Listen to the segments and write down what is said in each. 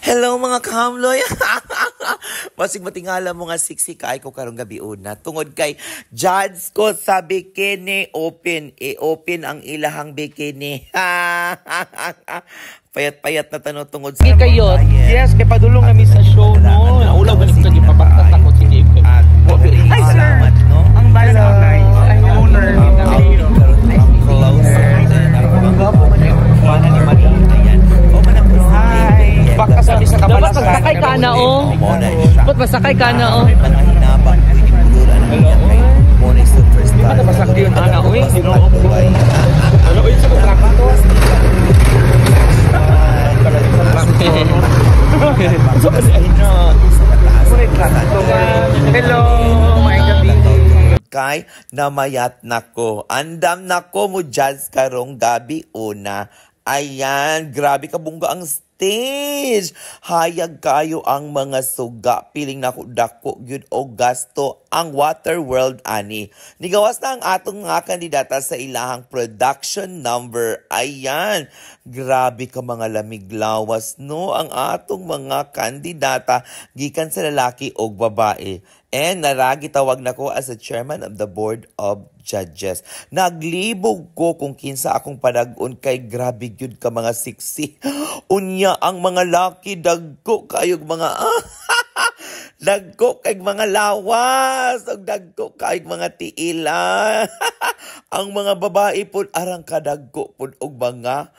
Hello mga kamloy! Masig matingala mo nga siksi kay ko karong gabi una. Tungod kay judge ko sa bikini open. I-open ang ilahang bikini. Payat-payat na tanong tungod sa mga kayo. Yes, kay padulong namin sa show no. Naulaw ganito sa gipapaktat ako si Dave. Hi sir! No? Ang bala na guys. Ang owner. Baka sabi sa kabalasan. Dapat magsakay ka na o. Dapat masakay ka na o. Di ba napasakti yun ana o? Ano o yun sa kontraka to? Hello, may gabi. Kay namayat nako. Andam nako mo judge karong gabi una. Ayan, grabe ka bungga ang stage. Hayag kayo ang mga suga. Piling na dako gyud o gasto ang Waterworld ani. Nigawas na ang atong mga kandidata sa ilahang production number. Ayan, grabe ka mga lamiglawas no ang atong mga kandidata gikan sa lalaki o babae. And naragi tawag na ko as a chairman of the board of judges. Naglibog ko kung kinsa akong panag-on kay grabe gyud ka mga siksi. Unya ang mga laki dagko kayog mga dagko kay mga lawas ug dagko kay mga tiila. Ang mga babae pud arang kadagko pud og mga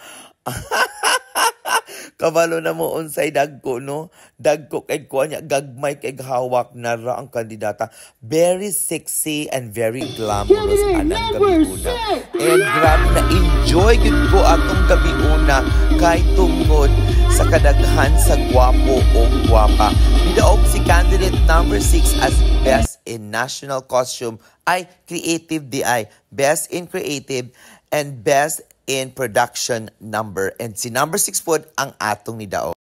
kabalo na mo unsay dagko no. Dagko kay kuanya gagmay kay hawak na ra ang kandidata. Very sexy and very glamorous anang gabi una. And grabe na enjoy gid ko atong gabi una kay tungod sa kadaghan sa gwapo o gwapa. Nidaog si candidate number 6 as best in national costume ay creative DI, best in creative and best in production number. And si number 6 po ang atong ni Dao.